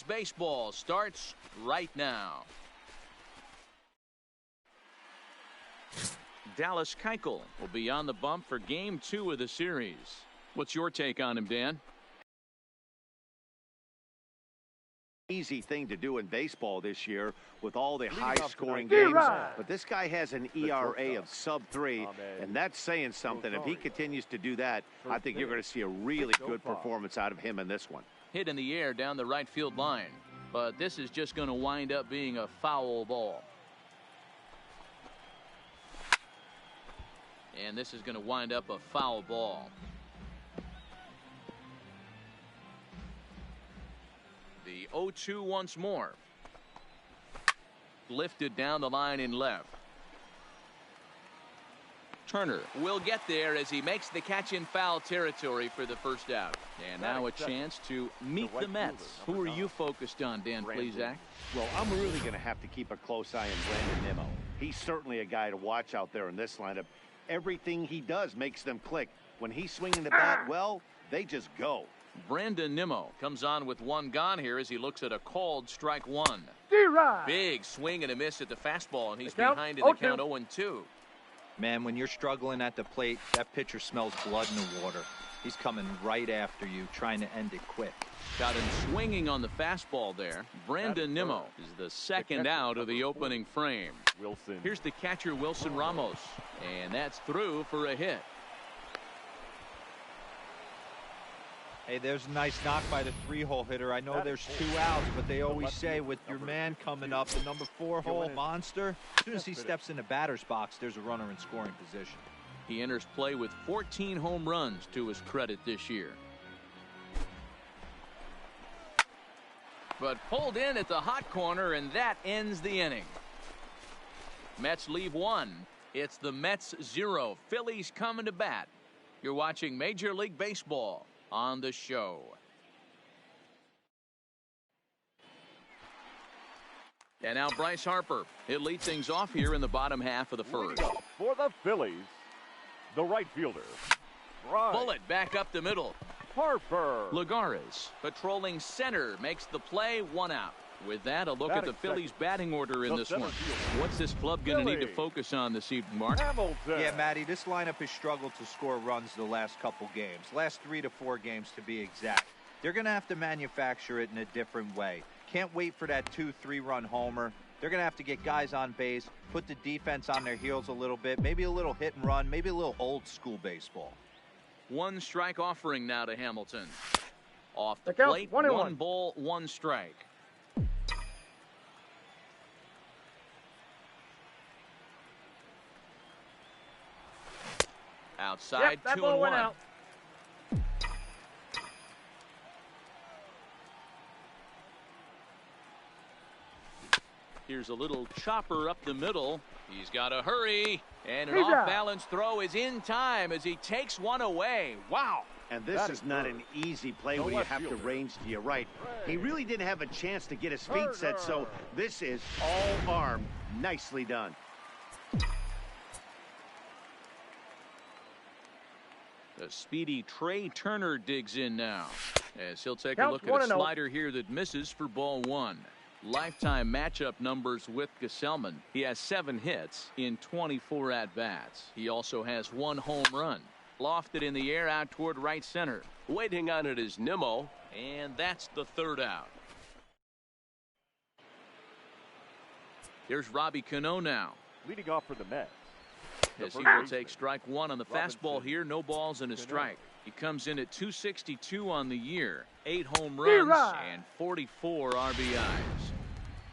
Baseball starts right now. Dallas Keuchel will be on the bump for Game 2 of the series. What's your take on him, Dan? Easy thing to do in baseball this year with all the high-scoring games. But this guy has an ERA of sub-3, and that's saying something. If he continues to do that, I think you're going to see a really good performance out of him in this one. Hit in the air down the right field line, but this is just going to wind up being a foul ball. And this is going to wind up a foul ball. The 0-2 once more. Lifted down the line in left. Turner will get there as he makes the catch in foul territory for the first out. And now a chance to meet the Mets. Who are you focused on, Dan Plesac? Well, I'm really going to have to keep a close eye on Brandon Nimmo. He's certainly a guy to watch out there in this lineup. Everything he does makes them click. When he's swinging the bat, well, they just go. Brandon Nimmo comes on with one gone here as he looks at a called strike one. Big swing and a miss at the fastball, and he's behind in the count 0-2. Man, when you're struggling at the plate, that pitcher smells blood in the water. He's coming right after you, trying to end it quick. Got him swinging on the fastball there. Brandon Nimmo is the second out of the opening frame. Here's the catcher, Wilson Ramos, and that's through for a hit. Hey, there's a nice knock by the 3-hole hitter. I know there's 2 outs, but they always say with your man coming up, the number 4-hole monster, as soon as he steps in the batter's box, there's a runner in scoring position. He enters play with 14 home runs to his credit this year. But pulled in at the hot corner, and that ends the inning. Mets leave 1. It's the Mets 0. Phillies coming to bat. You're watching Major League Baseball on the show. And now Bryce Harper. He'll lead things off here in the bottom half of the first. For the Phillies, the right fielder, Bryce Bullet back up the middle. Harper. Lagares patrolling center makes the play, 1 out. With that, a look at the Phillies batting order in this one. What's this club going to need to focus on this evening, Mark? Hamilton. Yeah, Matty, this lineup has struggled to score runs the last couple games. Last 3 to 4 games to be exact. They're going to have to manufacture it in a different way. Can't wait for that 2-3 run homer. They're going to have to get guys on base, put the defense on their heels a little bit, maybe a little hit and run, maybe a little old school baseball. 1 strike offering now to Hamilton. Off the plate, 1 ball, 1 strike. Outside, 2-1. Here's a little chopper up the middle. He's got to hurry. And an off-balance throw is in time as he takes one away. Wow. And this is not an easy play where you have to range to your right. He really didn't have a chance to get his feet set, so this is all arm. Nicely done. The speedy Trey Turner digs in now as he'll take a look at a slider here that misses for ball 1. Lifetime matchup numbers with Gesellman. He has 7 hits in 24 at-bats. He also has 1 home run. Lofted in the air out toward right center. Waiting on it is Nimmo, and that's the 3rd out. Here's Robbie Cano now. Leading off for the Mets. As he will take strike 1 on the fastball here. No balls and a strike. He comes in at 262 on the year. 8 home runs and 44 RBIs.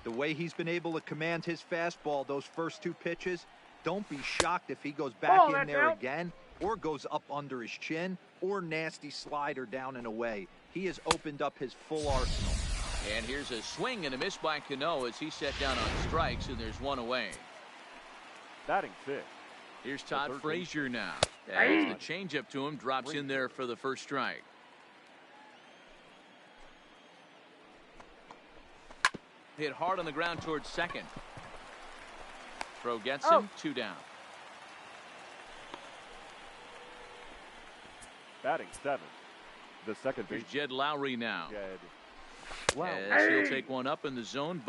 The way he's been able to command his fastball those first 2 pitches, don't be shocked if he goes back in there again or goes up under his chin or nasty slider down and away. He has opened up his full arsenal. And here's a swing and a miss by Cano as he set down on strikes, and there's 1 away. Batting 5th. Here's Todd Frazier now. As the changeup to him drops in there for the first strike. Hit hard on the ground towards second. Throw gets him. 2 down. Batting 7th. The second base. Here's Jed Lowry now. As he'll take one up in the zone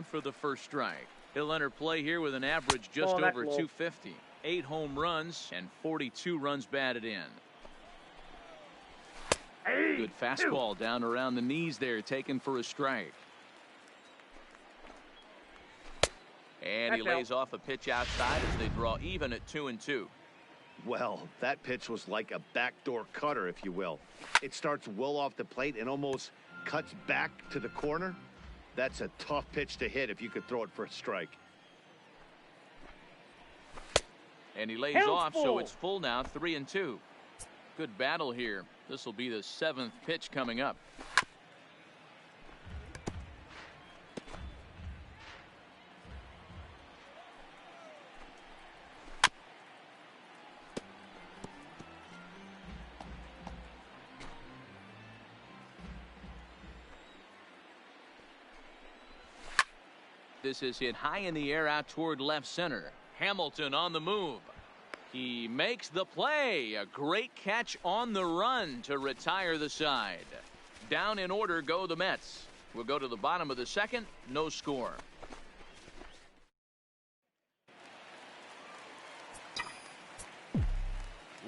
for the first strike. He'll enter play here with an average just over 250. 8 home runs and 42 runs batted in. Good fastball down around the knees there, taken for a strike. And he lays off a pitch outside as they draw even at 2-2. Well, that pitch was like a backdoor cutter, if you will. It starts well off the plate and almost cuts back to the corner. That's a tough pitch to hit if you could throw it for a strike. And he lays off, so it's full now, 3-2. Good battle here. This will be the 7th pitch coming up. This is hit high in the air out toward left center. Hamilton on the move. He makes the play. A great catch on the run to retire the side. Down in order go the Mets. We'll go to the bottom of the 2nd. No score.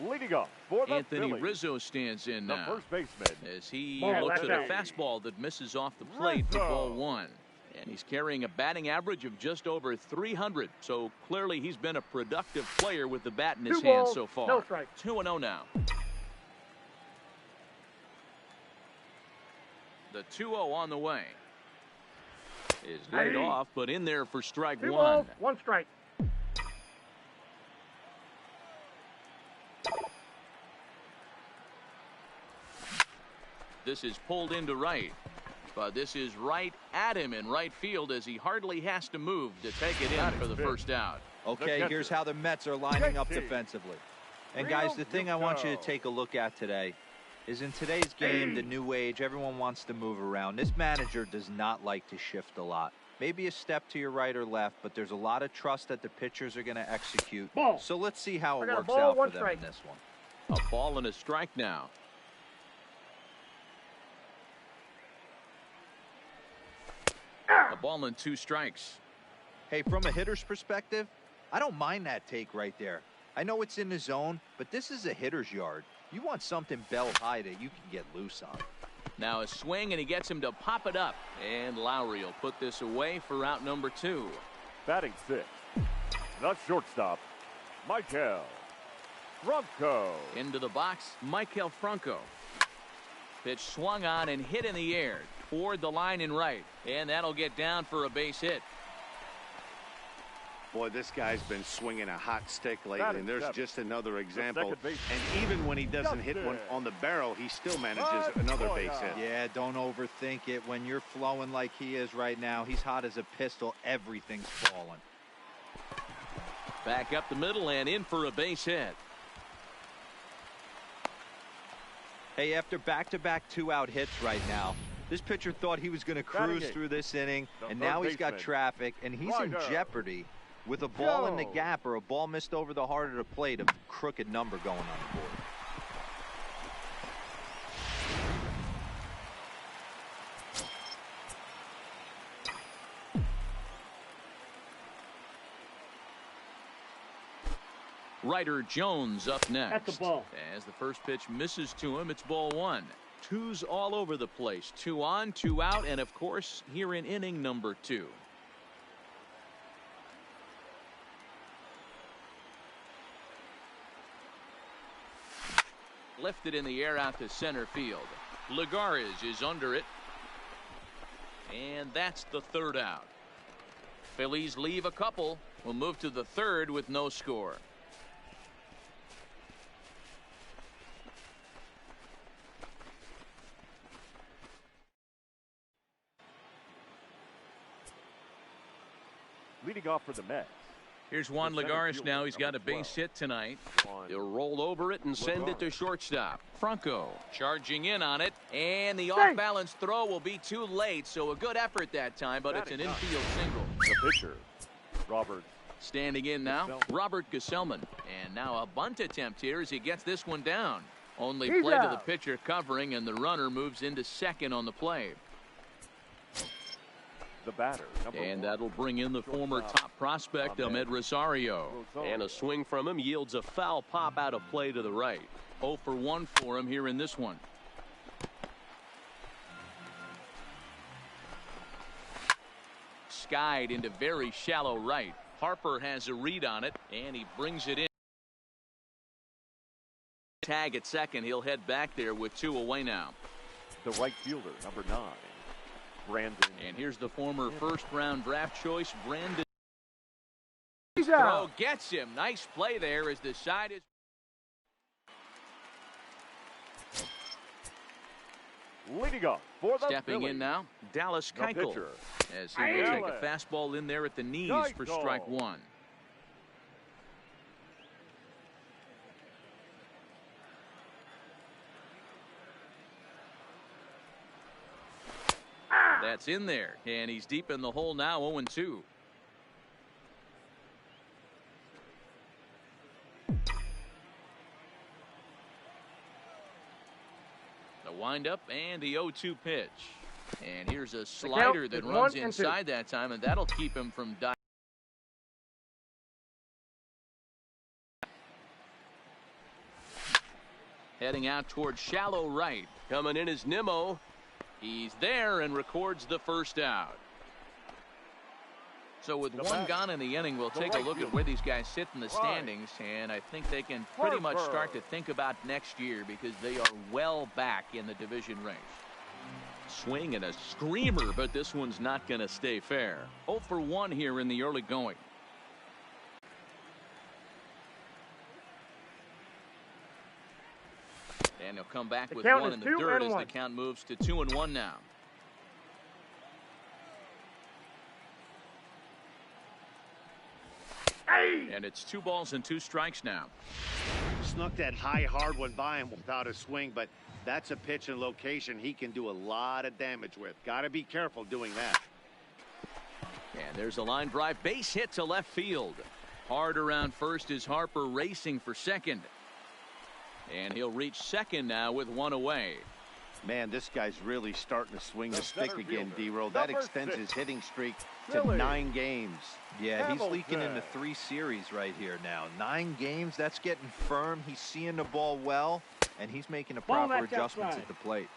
Leading up for the Anthony Phillies, Rizzo stands in now. the first baseman, as he looks at a fastball that misses off the plate for ball 1. And he's carrying a batting average of just over 300. So clearly he's been a productive player with the bat in his hands so far. 2-0 now. The 2-0 on the way. Is laid off, but in there for strike 1. 1 strike. This is pulled into right. But this is right at him in right field as he hardly has to move to take it in for the first out. Okay, here's how the Mets are lining up defensively. And guys, the thing I want you to take a look at today is in today's game, the new age, everyone wants to move around. This manager does not like to shift a lot. Maybe a step to your right or left, but there's a lot of trust that the pitchers are going to execute. So let's see how it works out for them in this one. A ball and a strike now. A ball and 2 strikes. Hey, from a hitter's perspective, I don't mind that take right there. I know it's in the zone, but this is a hitter's yard. You want something bell high that you can get loose on. Now a swing, and he gets him to pop it up. And Lowry will put this away for out number 2. Batting 6th, the shortstop, Maikel Franco. Into the box, Maikel Franco. Pitch swung on and hit in the air toward the line and right. And that'll get down for a base hit. Boy, this guy's been swinging a hot stick lately, and there's just another example. And even when he doesn't hit one on the barrel, he still manages another base hit. Yeah, don't overthink it. When you're flowing like he is right now, he's hot as a pistol. Everything's falling. Back up the middle and in for a base hit. Hey, after back-to-back 2-out hits right now, this pitcher thought he was going to cruise through this inning, and now he's got traffic, and he's in jeopardy with a ball in the gap or a ball missed over the heart of the plate, a crooked number going on the board. Ryder Jones up next. That's the ball. As the first pitch misses to him, it's ball 1. 2's all over the place. 2 on, 2 out, and of course here in inning number 2. Lifted in the air out to center field. Lagares is under it. And that's the 3rd out. Phillies leave a couple. We'll move to the 3rd with no score. Leading off for the Mets. Here's Juan Lagares now. He's got a base hit tonight. He'll roll over it and send it to shortstop. Franco charging in on it, and the off-balance throw will be too late, so a good effort that time, but it's an infield single. The pitcher, Robert. Standing in now, Robert Gesellman. And now a bunt attempt here as he gets this one down. Only play to the pitcher covering, and the runner moves into second on the play. The batter, and that'll bring in the former top prospect, Ahmed Rosario. And a swing from him yields a foul pop out of play to the right. 0 for 1 for him here in this one. Skied into very shallow right. Harper has a read on it, and he brings it in. Tag at second. He'll head back there with 2 away now. The right fielder, number 9, Brandon. And here's the former first-round draft choice, Brandon. He's Throw out. gets him. Nice play there as the side is. Leading up for the Stepping Phillies, in now, Dallas the Keuchel, pitcher, as he will take a fastball in there at the knees for Keuchel. strike 1. That's in there, and he's deep in the hole now, 0-2. The windup and the 0-2 pitch. And here's a slider that runs inside that time, and that'll keep him from diving. Heading out towards shallow right. Coming in is Nimmo. He's there and records the first out. So with one gone in the inning, we'll take a look at where these guys sit in the standings, and I think they can pretty much start to think about next year because they are well back in the division race. Swing and a screamer, but this one's not going to stay fair. 0 for 1 here in the early going. And he'll come back with 1 in the dirt as the count moves to 2-1 now. And it's 2 balls and 2 strikes now. Snuck that high hard one by him without a swing, but that's a pitch and location he can do a lot of damage with. Got to be careful doing that. And there's a line drive base hit to left field. Hard around first is Harper racing for second. And he'll reach second now with 1 away. Man, this guy's really starting to swing the stick again, D-Roll. That extends his hitting streak to 9 games. Yeah, he's leaking into 3 series right here now. 9 games, that's getting firm. He's seeing the ball well, and he's making the proper adjustments at the plate.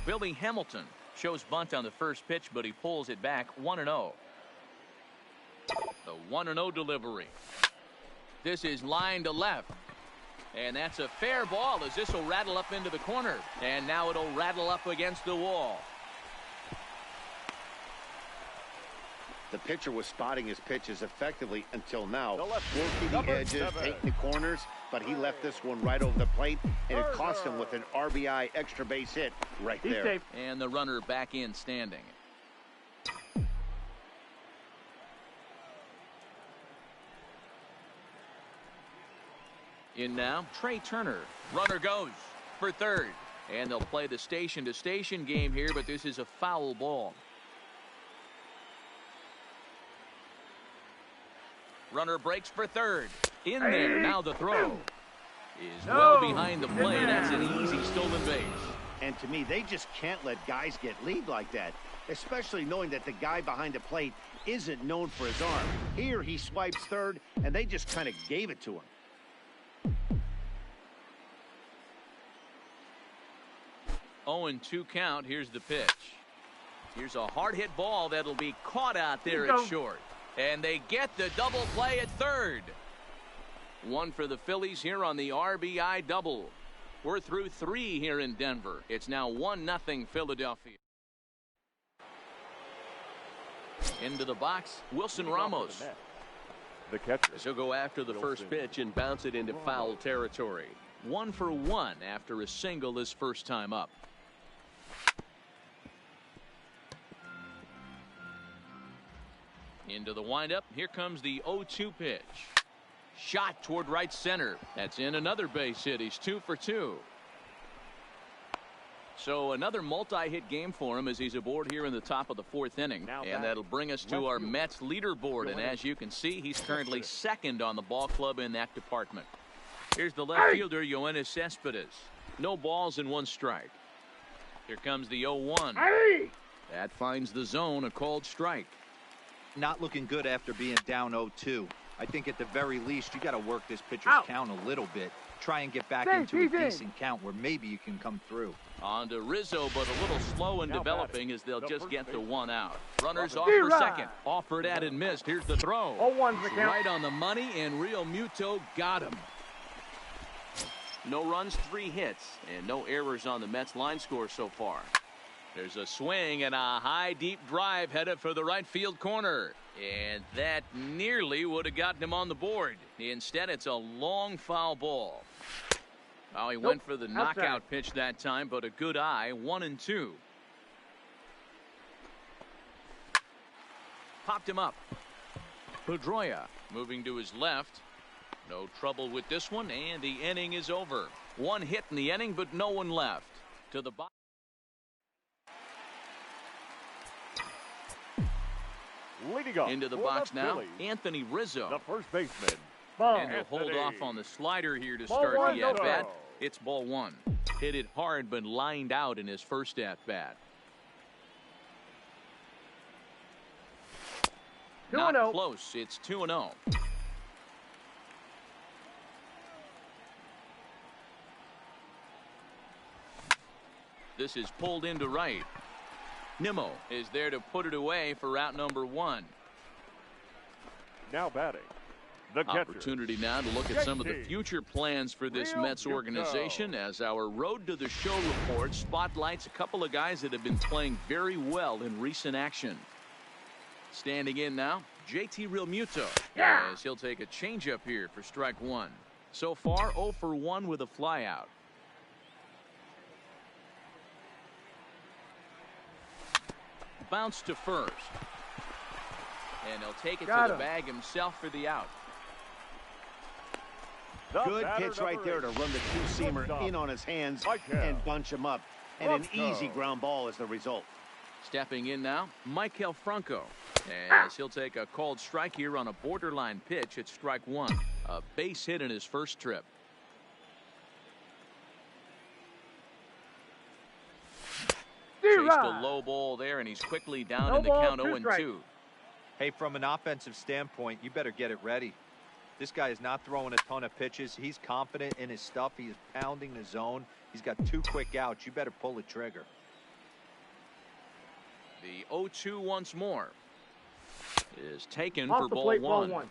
Billy Hamilton shows bunt on the first pitch, but he pulls it back 1-0. The 1-0 delivery. This is line to left. And that's a fair ball as this will rattle up into the corner. And now it'll rattle up against the wall. The pitcher was spotting his pitches effectively until now. Working the edges, taking the corners, but he left this one right over the plate, and it cost him with an RBI extra base hit right there. And the runner back in standing. In now, Trey Turner. Runner goes for third. And they'll play the station-to-station game here, but this is a foul ball. Runner breaks for third. In there. Now the throw is well behind the play. That's an easy stolen base. And to me, they just can't let guys get lead like that, especially knowing that the guy behind the plate isn't known for his arm. Here he swipes third, and they just kind of gave it to him. 0-2 count. Here's the pitch. Here's a hard hit ball that'll be caught out there at short. And they get the double play at third. 1 for the Phillies here on the RBI double. We're through 3 here in Denver. It's now 1-0 Philadelphia. Into the box, Wilson Ramos. The catcher. He'll go after the first pitch and bounce it into foul territory. 1 for 1 after a single his first time up. Into the windup. Here comes the 0-2 pitch. Shot toward right center. That's in another base hit. He's 2 for 2. So another multi-hit game for him as he's aboard here in the top of the 4th inning. And that'll bring us to our Mets leaderboard. And as you can see, he's currently second on the ball club in that department. Here's the left fielder, Yoenis Cespedes. No balls and 1 strike. Here comes the 0-1. Hey! That finds the zone, a called strike. Not looking good after being down 0-2. I think at the very least you got to work this pitcher's count a little bit. Try and get back into a decent count where maybe you can come through. On to Rizzo, but a little slow in developing as they'll just get the 1 out. Runners off Zero. for second. Offered at and missed. Here's the throw. 0-1's the count. Right on the money, and Real Muto got him. No runs, 3 hits, and no errors on the Mets line score so far. There's a swing and a high, deep drive headed for the right field corner. And that nearly would have gotten him on the board. Instead, it's a long foul ball. Oh, he went for the knockout pitch that time, but a good eye, 1-2. Popped him up. Pedroia moving to his left. No trouble with this one, and the inning is over. 1 hit in the inning, but no one left. To the box. Leading up Into the for box now, Phillies, Anthony Rizzo. the first baseman. And he'll hold off on the slider here to start the at-bat. It's ball 1. Hit it hard, but lined out in his first at-bat. 2-0. Not close. It's 2-0. This is pulled into right. Nimmo is there to put it away for out number 1. Now batting, the catcher. Opportunity now to look at some of the future plans for this Mets organization as our Road to the Show report spotlights a couple of guys that have been playing very well in recent action. Standing in now, JT Realmuto, as he'll take a changeup here for strike 1. So far, 0 for 1 with a flyout. Bounce to first. And he'll take it to the bag himself for the out. Good pitch right there to run the two-seamer in on his hands and bunch him up. And an easy ground ball is the result. Stepping in now, Michael Franco. As he'll take a called strike here on a borderline pitch at strike 1. A base hit in his first trip. Chased a low ball there, and he's quickly down in the count 0-2. Hey, from an offensive standpoint, you better get it ready. This guy is not throwing a ton of pitches. He's confident in his stuff. He is pounding the zone. He's got 2 quick outs. You better pull the trigger. The 0-2 once more is taken for ball 1.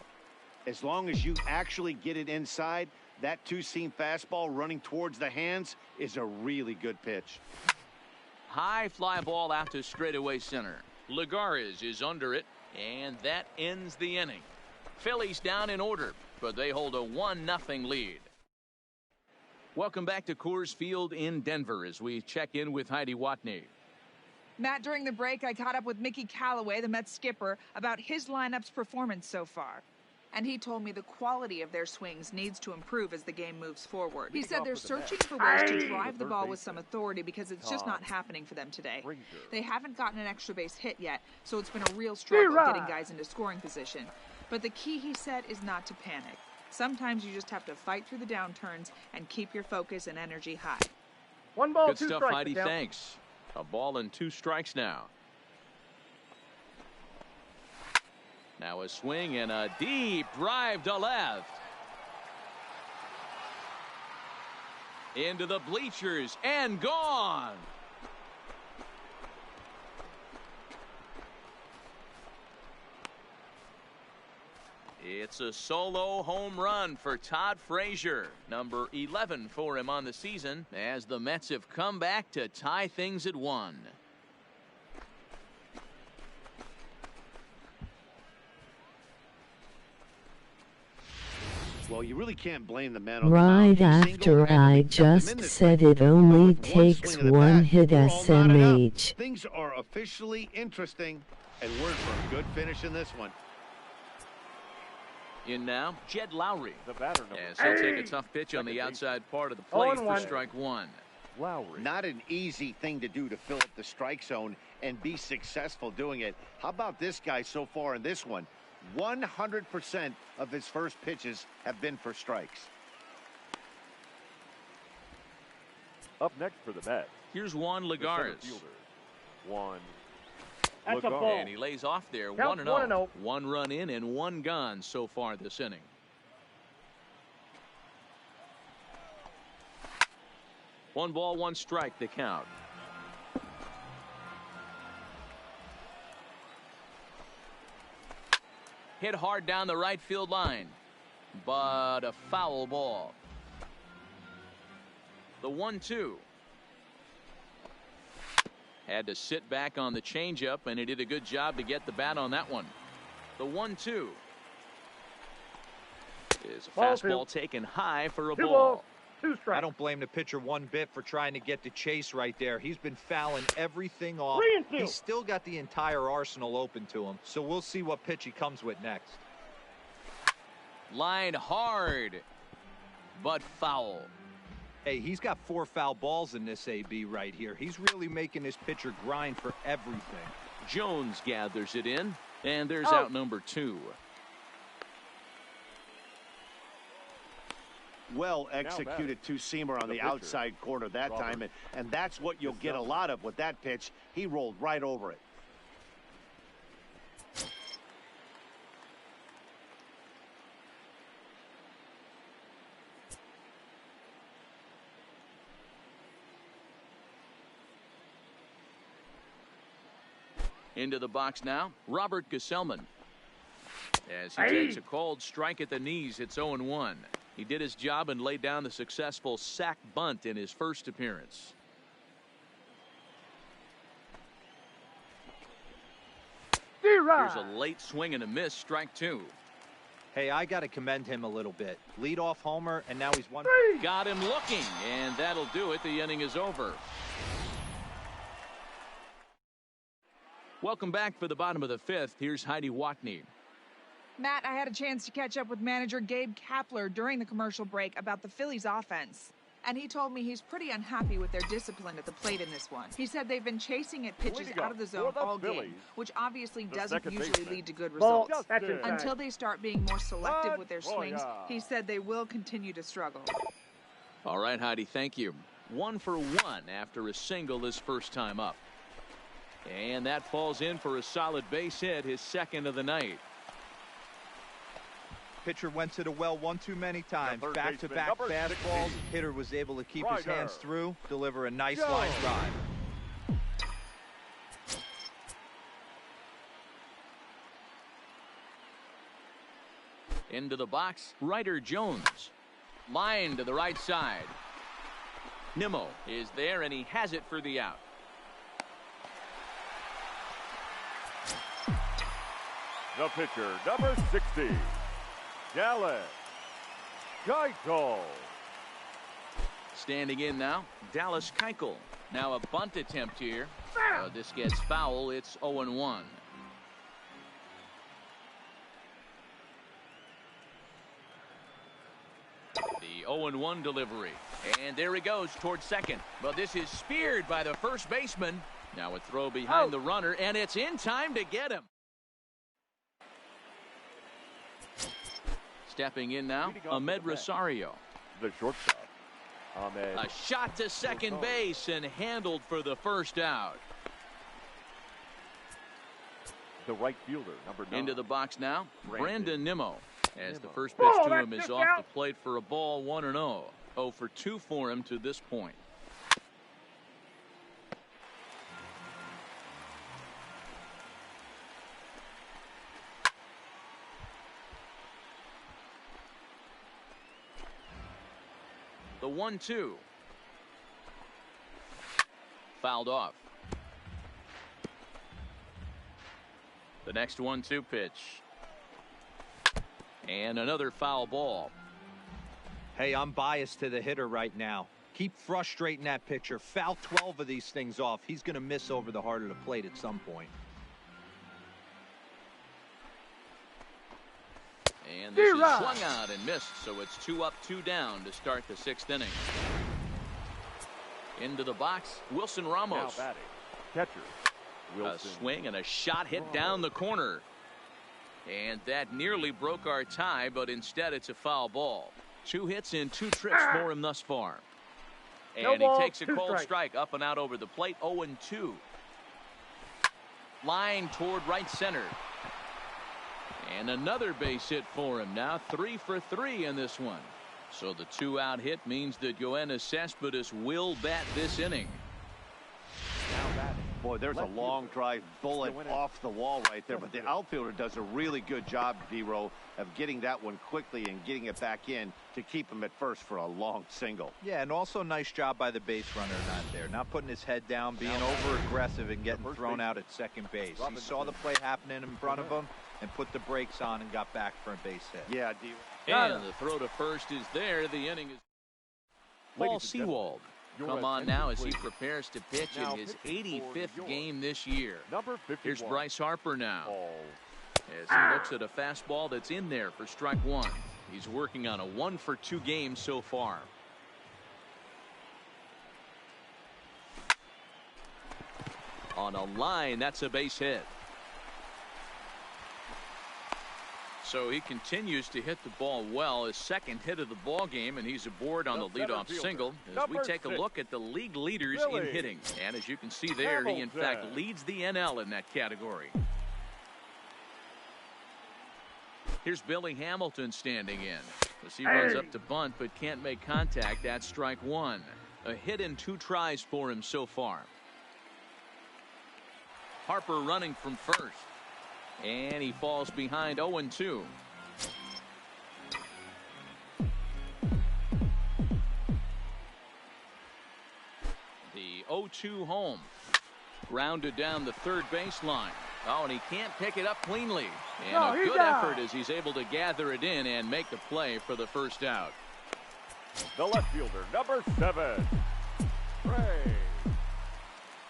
As long as you actually get it inside, that two-seam fastball running towards the hands is a really good pitch. High fly ball out to straightaway center. Lagares is under it, and that ends the inning. Phillies down in order, but they hold a 1-0 lead. Welcome back to Coors Field in Denver as we check in with Heidi Watney. Matt, during the break, I caught up with Mickey Callaway, the Mets skipper, about his lineup's performance so far. And he told me the quality of their swings needs to improve as the game moves forward. He said they're searching for ways to drive the ball with some authority because it's just not happening for them today. They haven't gotten an extra base hit yet, so it's been a real struggle getting guys into scoring position. But the key, he said, is not to panic. Sometimes you just have to fight through the downturns and keep your focus and energy high. 1 ball, Good 2 stuff, strikes. Heidi. Thanks. A ball and 2 strikes now. Now a swing and a deep drive to left. Into the bleachers and gone. It's a solo home run for Todd Frazier, number 11 for him on the season, as the Mets have come back to tie things at 1. Well, you really can't blame the man on Right the mound. after I just said it only takes 1 hit SMH. Things are officially interesting, and we're in for a good finish in this one. In now, Jed Lowry. The batter number. As he'll take a tough pitch on the outside part of the plate for strike 1. Lowry. Not an easy thing to do to fill up the strike zone and be successful doing it. How about this guy so far in this one? 100% of his first pitches have been for strikes. Up next for the Mets. Here's Juan The center Lagares. fielder, Juan That's a Lagares. ball. And he lays off there. Count 1-0. 1-0. 1 run in and 1 gone so far this inning. One ball, 1 strike, the count. Hit hard down the right field line, but a foul ball. The 1-2. Had to sit back on the changeup, and he did a good job to get the bat on that one. The 1-2 is a fastball taken high for a 2 ball. balls, 2 strikes. I don't blame the pitcher one bit for trying to get the chase right there. He's been fouling everything off. 3-2. He's still got the entire arsenal open to him, so we'll see what pitch he comes with next. Line hard, but foul. Hey, he's got 4 foul balls in this AB right here. He's really making this pitcher grind for everything. Jones gathers it in, and there's Out. out number 2. Well executed two-seamer on the pitcher, outside corner that time, and that's what you'll get a lot of with that pitch. He rolled right over it. Into the box now, Robert Gesellman. As he takes a cold strike at the knees, it's 0-1. He did his job and laid down the successful sac bunt in his first appearance. Here's a late swing and a miss, strike 2. Hey, I got to commend him a little bit. Lead off homer, and now he's 1. Got him looking, and that'll do it. The inning is over. Welcome back for the bottom of the 5th. Here's Heidi Watney. Matt, I had a chance to catch up with manager Gabe Kapler during the commercial break about the Phillies offense. And he told me he's pretty unhappy with their discipline at the plate in this one. He said they've been chasing at pitches out of the zone all game, which obviously doesn't usually lead to good results. Until they start being more selective with their swings, he said they will continue to struggle. All right, Heidi, thank you. 1 for 1 after a single his first time up. And that falls in for a solid base hit, his second of the night. Pitcher went to the well one too many times. Back-to-back number fastballs. 16. Hitter was able to keep his Ryder. hands through, deliver a nice line drive. Into the box, Ryder Jones. Line to the right side. Nimmo is there, and he has it for the out. The pitcher, number 60, Dallas Keuchel. Standing in now, Dallas Keuchel. Now a bunt attempt here. This gets foul. It's 0-1. The 0-1 delivery. And there he goes towards second. But this is speared by the first baseman. Now a throw behind the runner, and it's in time to get him. Stepping in now, Ahmed Rosario. The shortstop, Ahmed. A shot to second base and handled for the first out. The right fielder, number 9. Into the box now, Brandon Nimmo. As the first pitch Ball, to him that's is it, off out. the plate for a ball, 1-0. 0 for 2 for him to this point. The 1-2. Fouled off. The next 1-2 pitch. And another foul ball. Hey, I'm biased to the hitter right now. Keep frustrating that pitcher. Foul 12 of these things off. He's going to miss over the heart of the plate at some point. And this is swung out and missed, so it's 2 up, 2 down to start the 6th inning. Into the box, Wilson Ramos. Now batting, catcher, Wilson. A swing and a shot hit down the corner. And that nearly broke our tie, but instead it's a foul ball. 2 hits and 2 trips for him thus far. And he takes a cold strike up and out over the plate. 0-2. Line toward right center. And another base hit for him. Now 3 for 3 in this one. So the 2-out hit means that Yoenis Cespedes will bat this inning. Boy, there's a long drive bullet off the wall right there, but the outfielder does a really good job, D-Row, of getting that one quickly and getting it back in to keep him at first for a long single. Yeah, and also nice job by the base runner not there, not putting his head down, being over-aggressive and getting thrown out at second base. He saw the play happening in front of him and put the brakes on and got back for a base hit. Yeah, and the throw to first is there. The inning is Paul Sewald. Come on now as he prepares to pitch in his 85th game this year. Here's Bryce Harper now as he looks at a fastball that's in there for strike one. He's working on a 1-for-2 game so far. On a line, that's a base hit. So he continues to hit the ball well, his second hit of the ball game, and he's aboard on the leadoff single as we take a look at the league leaders in hitting. And as you can see there, he in fact leads the NL in that category. Here's Billy Hamilton standing in as he runs up to bunt but can't make contact. That's strike one. A hit in 2 tries for him so far. Harper running from first. And he falls behind 0-2. The 0-2 home. Grounded down the third baseline. Oh, and he can't pick it up cleanly. And a good effort as he's able to gather it in and make the play for the first out. The left fielder, number 7, Trey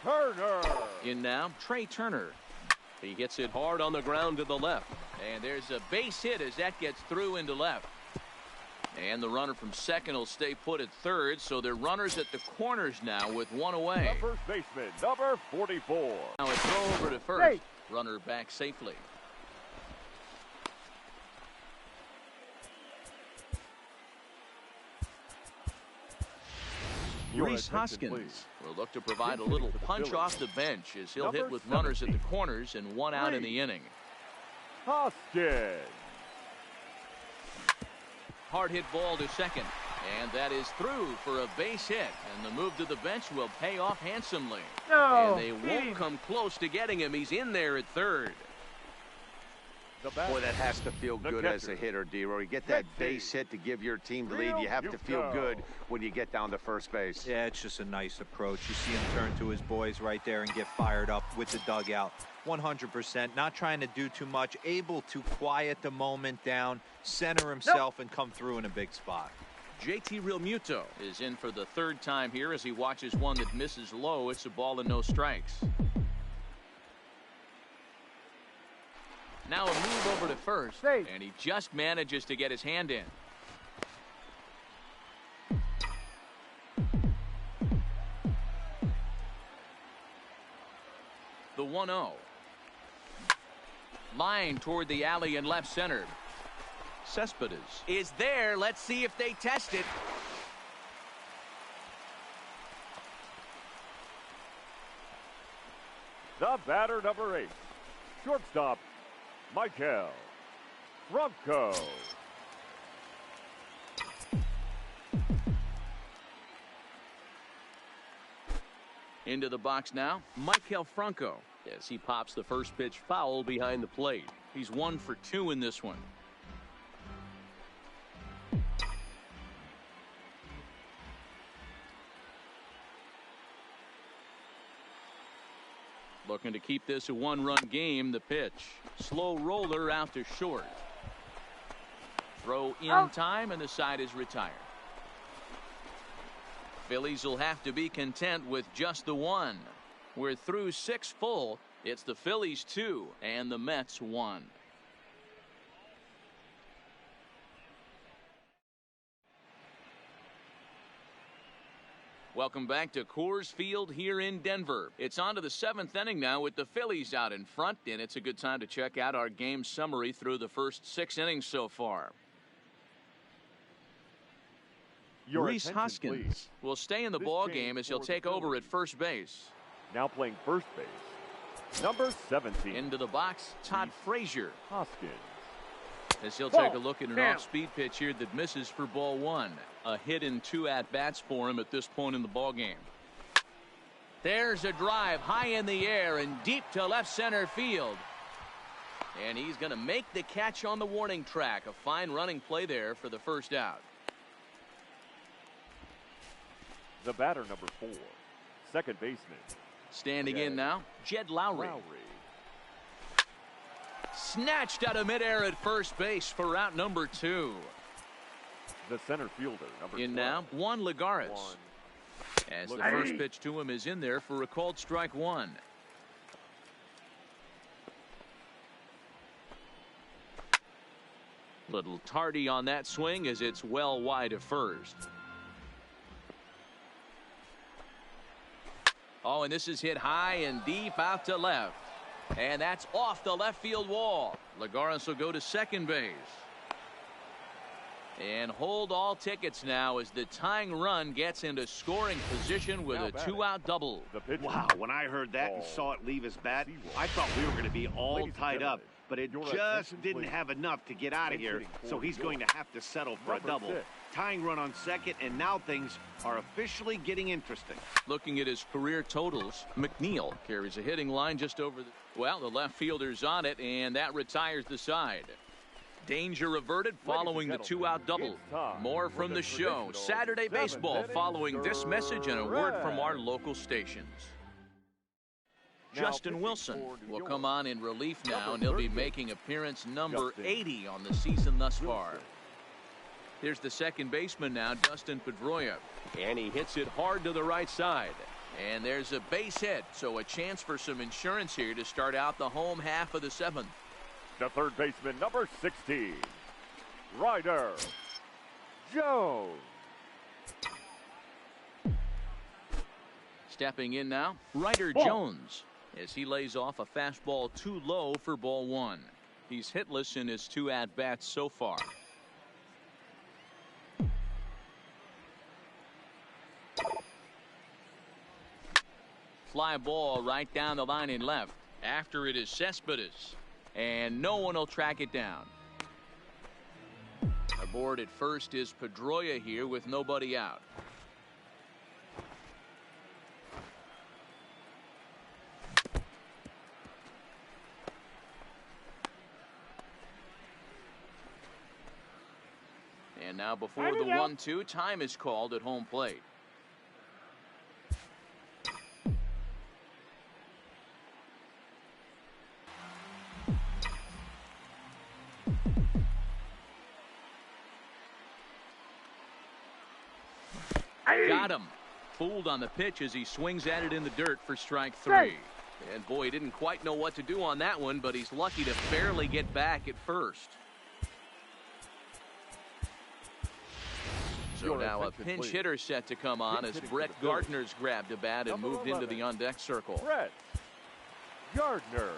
Turner. In now, Trey Turner. He hits it hard on the ground to the left. And there's a base hit as that gets through into left. And the runner from second will stay put at third. So they're runners at the corners now with one away. The first baseman, number 44. Now a throw over to first. Runner back safely. Rhys Hoskins will look to provide a little punch off the bench as he'll hit with runners at the corners and 1 out in the inning. Hoskins. Hard hit ball to second. And that is through for a base hit. And the move to the bench will pay off handsomely. And they won't come close to getting him. He's in there at third. Boy, that has to feel good as a hitter, D-Roy. You get that base hit to give your team the lead. You have to feel good when you get down to first base. Yeah, it's just a nice approach. You see him turn to his boys right there and get fired up with the dugout. 100%, not trying to do too much, able to quiet the moment down, center himself, and come through in a big spot. JT Realmuto is in for the third time here as he watches one that misses low. It's a ball and no strikes. Now a move over to first, and he just manages to get his hand in. The 1-0. Line toward the alley in left center. Cespedes is there. Let's see if they test it. The batter, number 8, shortstop, Michael Franco. Into the box now, Michael Franco as he pops the first pitch foul behind the plate. He's 1 for 2 in this one. Looking to keep this a 1-run game. The pitch. Slow roller out to short. Throw in time, and the side is retired. Phillies will have to be content with just the 1. We're through 6 full. It's the Phillies 2 and the Mets 1. Welcome back to Coors Field here in Denver. It's on to the 7th inning now with the Phillies out in front, and it's a good time to check out our game summary through the first 6 innings so far. Reese Hoskins will stay in the ball game as he'll take over at first base. Now playing first base, number 17. Into the box, Todd Frazier. Hoskins. As he'll take a look at an off-speed pitch here that misses for ball one. A hit in 2 at-bats for him at this point in the ball game. There's a drive high in the air and deep to left center field. And he's going to make the catch on the warning track. A fine running play there for the first out. The batter, number 4, second baseman. Standing in now, Jed Lowry. Snatched out of midair at first base for out number 2. The center fielder, number 12. In now, Juan Lagares. As the first pitch to him is in there for a called strike 1. Little tardy on that swing as it's well wide of first. Oh, and this is hit high and deep out to left. And that's off the left field wall. Lagares will go to second base. And hold all tickets now as the tying run gets into scoring position with a 2-out double. Wow, when I heard that and saw it leave his bat, I thought we were going to be all tied up. But it just didn't have enough to get out of here, so he's going to have to settle for a double. Tying run on second, and now things are officially getting interesting. Looking at his career totals, McNeil carries a hitting line just over the... Well, the left fielder's on it, and that retires the side. Danger averted following the 2-out double. More from the show. Saturday Baseball following this message and a word from our local stations. Justin Wilson will come on in relief now, and he'll be making appearance number 80 on the season thus far. Here's the second baseman now, Dustin Pedroia. And he hits it hard to the right side. And there's a base hit, so a chance for some insurance here to start out the home half of the 7th. The third baseman, number 16, Ryder Jones. Stepping in now, Ryder Jones, as he lays off a fastball too low for ball 1. He's hitless in his 2 at-bats so far. Fly ball right down the line in left. After it is Cespedes. And no one will track it down. Aboard at first is Pedroia here with nobody out. And now before the 1-2, time is called at home plate. Got him. Fooled on the pitch as he swings at it in the dirt for strike 3. And boy, he didn't quite know what to do on that one, but he's lucky to barely get back at first. So now a pinch hitter set to come on as Brett Gardner's grabbed a bat and moved into the on-deck circle. Brett Gardner.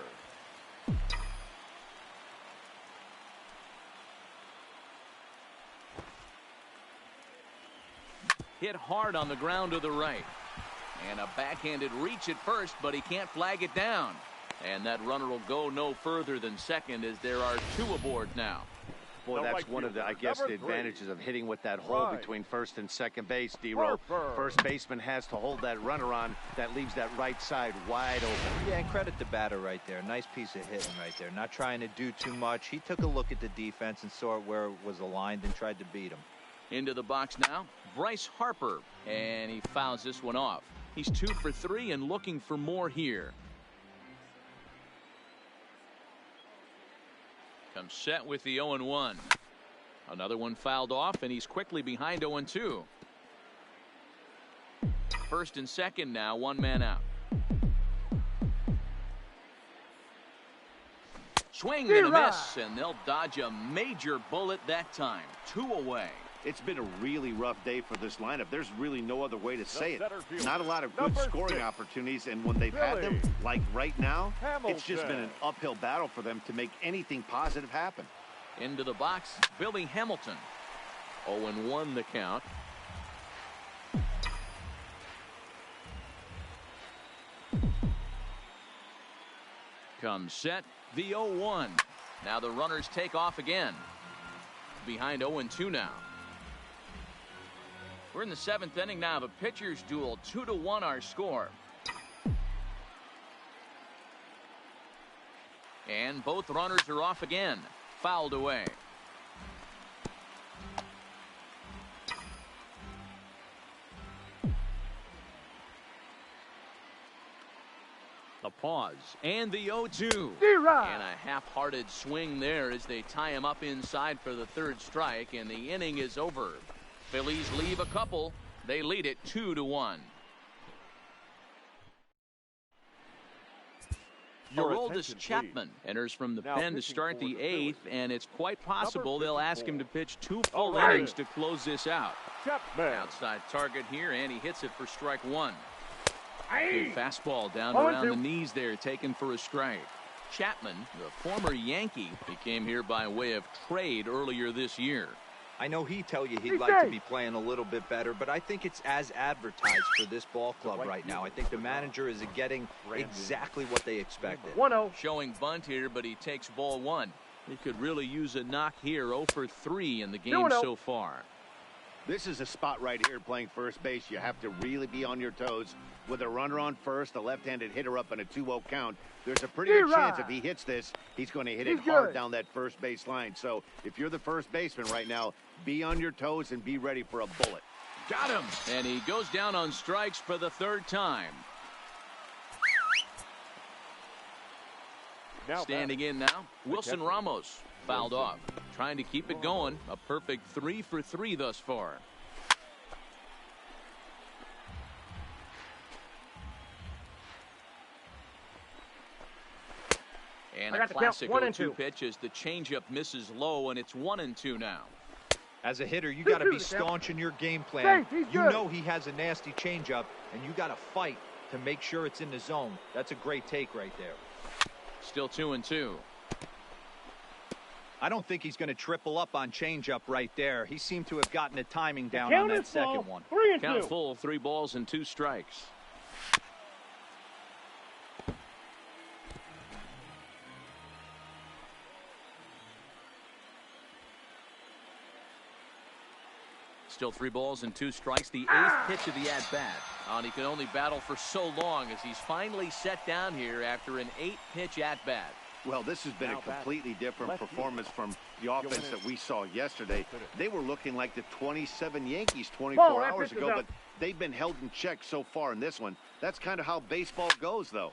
Hit hard on the ground to the right. And a backhanded reach at first, but he can't flag it down. And that runner will go no further than second as there are 2 aboard now. Boy, that's one of the, I guess, the advantages of hitting with that hole between first and second base, D-Row. First baseman has to hold that runner on. That leaves that right side wide open. Yeah, and credit the batter right there. Nice piece of hitting right there. Not trying to do too much. He took a look at the defense and saw where it was aligned and tried to beat him. Into the box now, Bryce Harper, and he fouls this one off. He's 2 for 3 and looking for more here. Comes set with the 0-1. Another one fouled off, and he's quickly behind 0-2. First and second now, 1 man out. Swing and a miss, and they'll dodge a major bullet that time. 2 away. It's been a really rough day for this lineup. There's really no other way to say it. Not a lot of good scoring opportunities, and when they've had them, like right now, it's just been an uphill battle for them to make anything positive happen. Into the box, Billy Hamilton. 0-1 the count. comes set. The 0-1. Now the runners take off again. Behind 0-2 now. We're in the 7th inning now. The pitchers duel. 2-1 our score. And both runners are off again. Fouled away. The pause and the 0-2. And a half-hearted swing there as they tie him up inside for the 3rd strike, and the inning is over. Phillies leave a couple. They lead it 2-1. Aroldis Chapman enters from the pen to start the 8th, and it's quite possible they'll ask him to pitch 2 full innings to close this out. Outside target here, and he hits it for strike 1. Good fastball down around the knees there, taken for a strike. Chapman, the former Yankee, he came here by way of trade earlier this year. I know he'd tell you he'd like to be playing a little bit better, but I think it's as advertised for this ball club right now. I think the manager is getting exactly what they expected. 1-0. Showing bunt here, but he takes ball 1. He could really use a knock here. 0 for 3 in the game so far. This is a spot right here playing first base. You have to really be on your toes. With a runner on first, a left-handed hitter up in a 2-0 count, there's a pretty good chance if he hits this, he's going to hit it hard down that first base line. So if you're the first baseman right now, be on your toes and be ready for a bullet. Got him. And he goes down on strikes for the 3rd time. Standing in now, Wilson Ramos. Fouled off. Trying to keep it going. A perfect 3 for 3 thus far. And a classic 0-2 pitch as the changeup misses low, and it's 1-2 now. As a hitter, you got to be staunch in your game plan. You know he has a nasty changeup, and you got to fight to make sure it's in the zone. That's a great take right there. Still 2-2. I don't think he's going to triple up on changeup right there. He seemed to have gotten the timing down on that second one. 3-2. Count full, 3 balls and 2 strikes. Still 3 balls and 2 strikes. The 8th pitch of the at-bat. And he can only battle for so long as he's finally set down here after an 8-pitch at-bat. Well, this has been a completely different performance from the offense that we saw yesterday. They were looking like the 27 Yankees 24 hours ago, but they've been held in check so far in this one. That's kind of how baseball goes, though.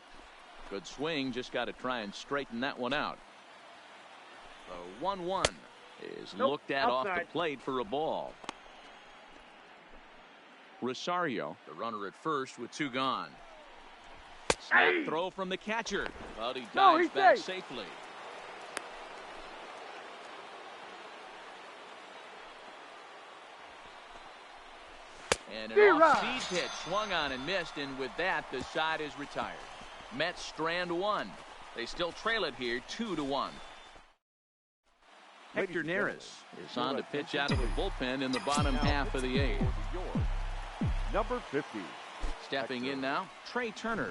Good swing. Just got to try and straighten that one out. The 1-1 is looked at off the plate for a ball. Rosario, the runner at first with 2 gone. Snap throw from the catcher, but he dives back safely. And an off-speed pitch swung on and missed, and with that, the side is retired. Mets strand 1. They still trail it here 2-1. Hector Neris is on to pitch out of the bullpen in the bottom half of the 8th. Number 50. Stepping in now, Trey Turner.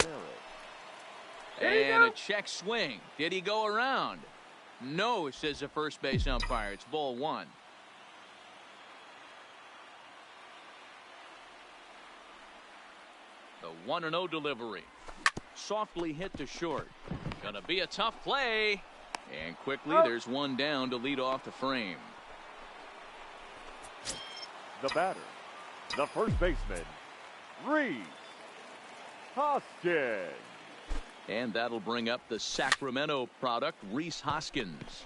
And a check swing. Did he go around? No, says the first base umpire. It's ball 1. The 1-0 delivery. Softly hit to short. Gonna be a tough play. And quickly, there's one down to lead off the frame. The batter, the first baseman, Rhys Hoskins. And that'll bring up the Sacramento product, Rhys Hoskins.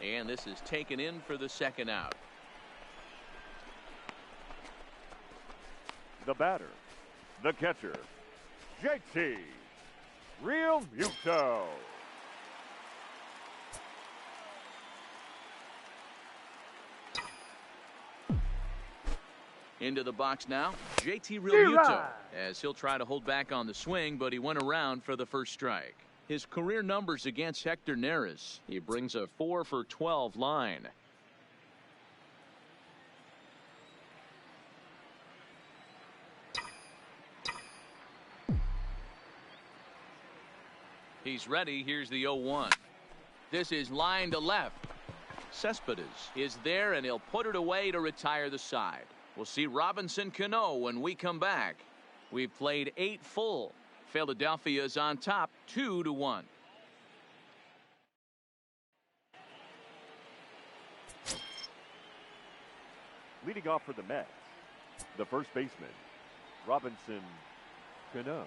And this is taken in for the 2nd out. The batter, the catcher, JT Realmuto. Into the box now, JT Realmuto, as he'll try to hold back on the swing, but he went around for the first strike. His career numbers against Hector Neris, he brings a 4 for 12 line. He's ready. Here's the 0-1. This is line to left. Cespedes is there, and he'll put it away to retire the side. We'll see Robinson Cano when we come back. We've played 8 full. Philadelphia's on top 2-1. Leading off for the Mets, the first baseman, Robinson Cano.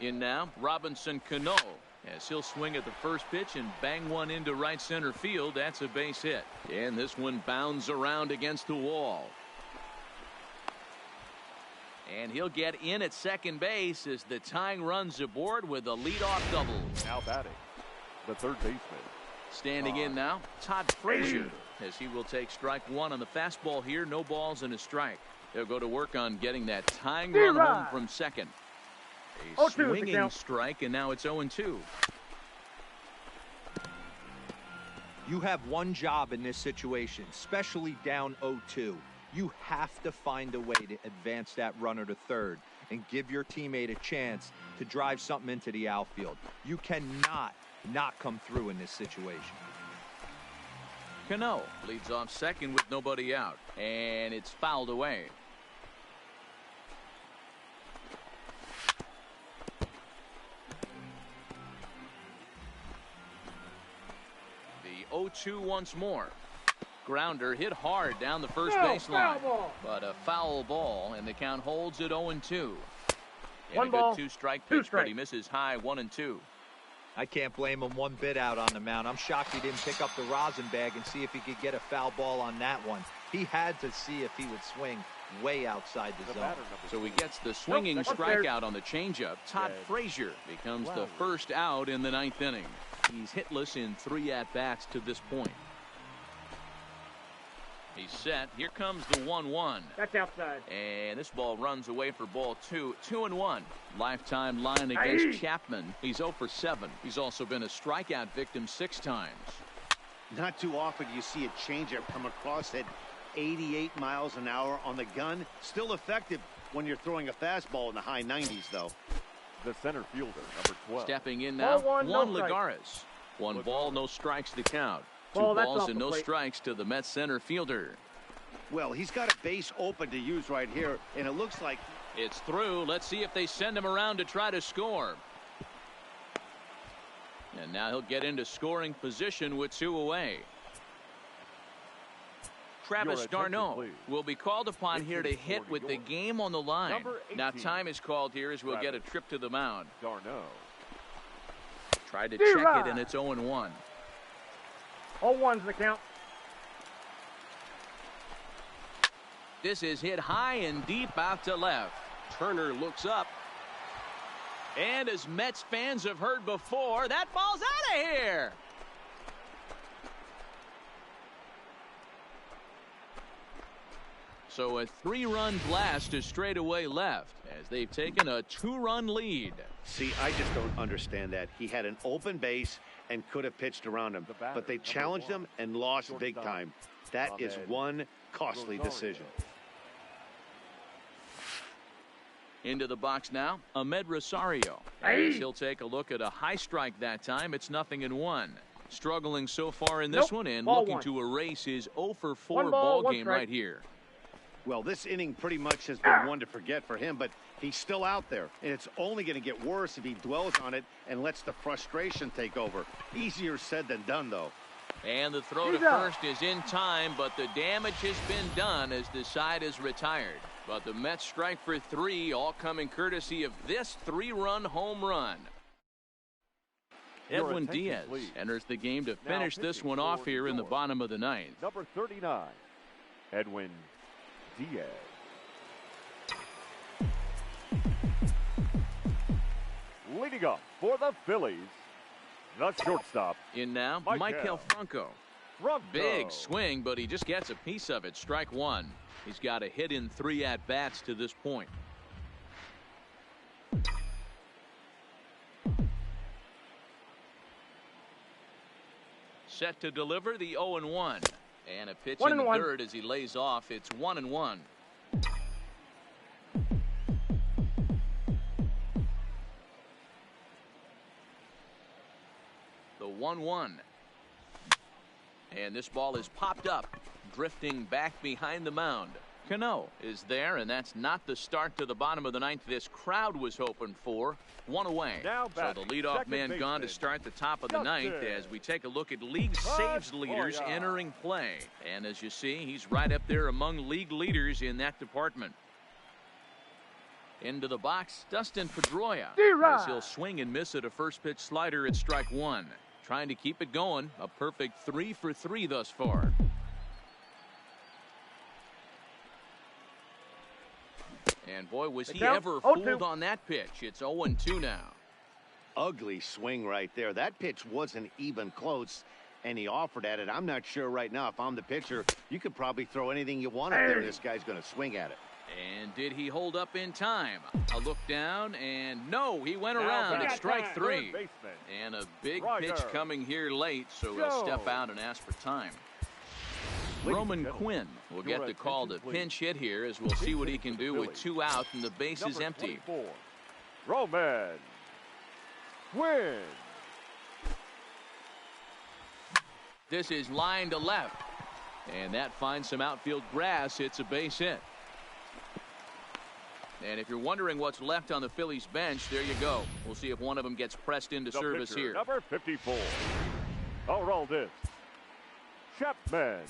In now, Robinson Cano, as he'll swing at the first pitch and bang one into right center field. That's a base hit. And this one bounds around against the wall. And he'll get in at second base as the tying run's aboard with a leadoff double. Now batting, the third baseman. Standing in now, Todd Frazier, as he will take strike one on the fastball here. No balls and a strike. They'll go to work on getting that tying run home from second. A swinging strike, and now it's 0-2. You have one job in this situation, especially down 0-2. You have to find a way to advance that runner to third and give your teammate a chance to drive something into the outfield. You cannot not come through in this situation. Cano leads off second with nobody out, and it's fouled away. The 0-2 once more. Grounder hit hard down the first baseline, but a foul ball, and the count holds at 0-2. One a ball, good 2-strike pitch, but he misses high 1-2. I can't blame him one bit out on the mound. I'm shocked he didn't pick up the rosin bag and see if he could get a foul ball on that one. He had to see if he would swing way outside the zone. So he gets the swinging strikeout on the changeup. Todd Frazier becomes the first out in the 9th inning. He's hitless in 3 at-bats to this point. He's set. Here comes the 1-1. That's outside. And this ball runs away for ball 2. 2-1. Lifetime line against Chapman. He's 0 for 7. He's also been a strikeout victim 6 times. Not too often you see a changeup come across at 88 miles an hour on the gun. Still effective when you're throwing a fastball in the high 90s, though. The center fielder, number 12. Stepping in now, Juan Lagares. 1 ball, no strikes to count. 2 balls and no strikes to the Mets center fielder. Well, he's got a base open to use right here, and it looks like it's through. Let's see if they send him around to try to score. And now he'll get into scoring position with 2 away. Travis d'Arnaud will be called upon here to hit with the game on the line. Now time is called here as we'll get a trip to the mound. d'Arnaud tried to check it, and it's 0-1. 0-1's the count. This is hit high and deep out to left. Turner looks up. And as Mets fans have heard before, that ball's out of here. So a 3-run blast to straightaway left as they've taken a 2-run lead. See, I just don't understand that. He had an open base and could have pitched around him, but they challenged him and lost big time. That is one costly decision. Into the box now, Ahmed Rosario. As he'll take a look at a high strike that time. It's 0-1. Struggling so far in this one and looking to erase his 0 for 4 ball game right here. Well, this inning pretty much has been one to forget for him, but he's still out there, and it's only going to get worse if he dwells on it and lets the frustration take over. Easier said than done, though. And the throw to first is in time, but the damage has been done as the side is retired. But the Mets strike for 3, all coming courtesy of this 3-run home run. Edwin Diaz enters the game to finish this one off here in the bottom of the 9th. Number 39, Edwin Diaz. Leading up for the Phillies, the shortstop. In now, Maikel Franco. Big swing, but he just gets a piece of it. Strike 1. He's got a hit in 3 at-bats to this point. Set to deliver the 0-1. And a pitch in the third as he lays off. It's 1-1. The 1-1. And this ball is popped up, drifting back behind the mound. Cano is there, and that's not the start to the bottom of the ninth this crowd was hoping for. One away. Now so the leadoff man gone to start the top of the ninth as we take a look at league saves leaders entering play. And as you see, he's right up there among league leaders in that department. Into the box, Dustin Pedroia, as he'll swing and miss at a first pitch slider at strike one. Trying to keep it going. A perfect 3 for 3 thus far. And boy, was he ever fooled on that pitch. It's 0-2 now. Ugly swing right there. That pitch wasn't even close, and he offered at it. I'm not sure right now if I'm the pitcher, you could probably throw anything you want up there. This guy's going to swing at it. And did he hold up in time? A look down, and no, he went around at strike three. And a big pitch coming here late, so he'll step out and ask for time. Roman Quinn will get the call to pinch hit here as we'll see what he can do with 2 out and the base is empty. Roman Quinn. This is line to left. And that finds some outfield grass. It's a base hit. And if you're wondering what's left on the Phillies bench, there you go. We'll see if one of them gets pressed into service here. Number 54. Aroldis Chapman.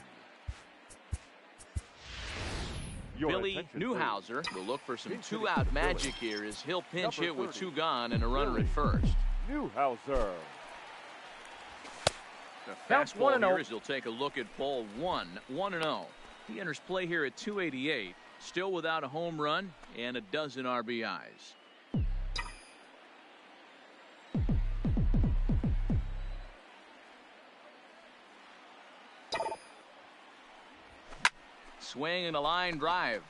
Billy Newhouser will look for some 2-out magic here as he'll pinch hit with 2 gone and a runner at first. Newhouser. The fastball here as he'll take a look at ball 1, 1-0. He enters play here at 288, still without a home run and a dozen RBIs. Swing and a line drive.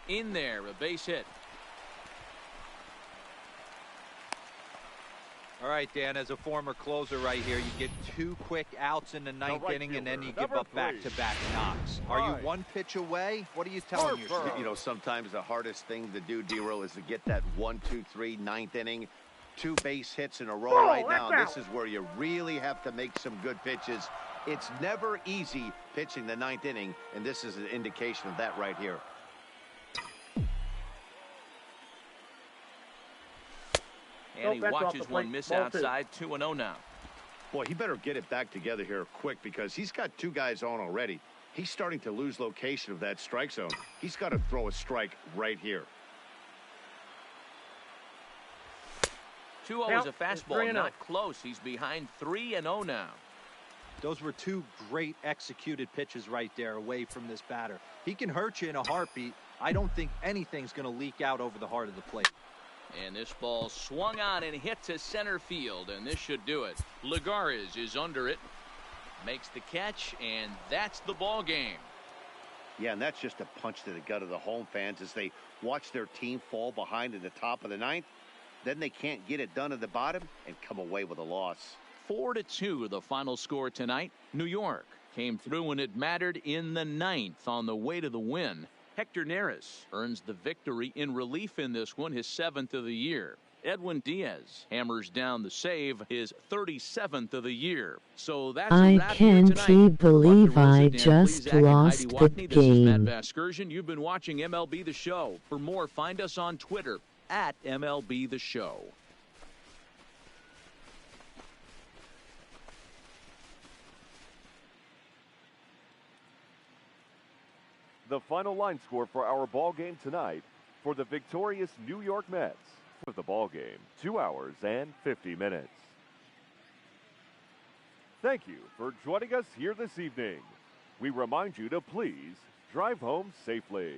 In there, a base hit. All right, Dan, as a former closer right here, you get 2 quick outs in the ninth inning, and then you give up back-to-back knocks. Are you 1 pitch away? What are you telling yourself? You know, sometimes the hardest thing to do, D-Roll, is to get that 1, 2, 3 ninth inning. 2 base hits in a row right now. This is where you really have to make some good pitches. It's never easy pitching the ninth inning, and this is an indication of that right here. And he watches one miss outside, 2-0 now. Boy, he better get it back together here quick because he's got 2 guys on already. He's starting to lose location of that strike zone. He's got to throw a strike right here. 2-0 is a fastball, not close. He's behind 3-0 now. Those were 2 great executed pitches right there away from this batter. He can hurt you in a heartbeat. I don't think anything's going to leak out over the heart of the plate. And this ball swung on and hit to center field, and this should do it. Lagares is under it, makes the catch, and that's the ball game. Yeah, and that's just a punch to the gut of the home fans as they watch their team fall behind in the top of the ninth. Then they can't get it done at the bottom and come away with a loss. 4-2 the final score tonight. New York came through when it mattered in the ninth on the way to the win. Hector Neris earns the victory in relief in this one, his 7th of the year. Edwin Diaz hammers down the save, his 37th of the year. So that's I can't believe I just lost the game. This is Matt Vasgersian. You've been watching MLB The Show. For more, find us on Twitter at MLB The Show. The final line score for our ball game tonight for the victorious New York Mets. With the ball game, 2 hours and 50 minutes. Thank you for joining us here this evening. We remind you to please drive home safely.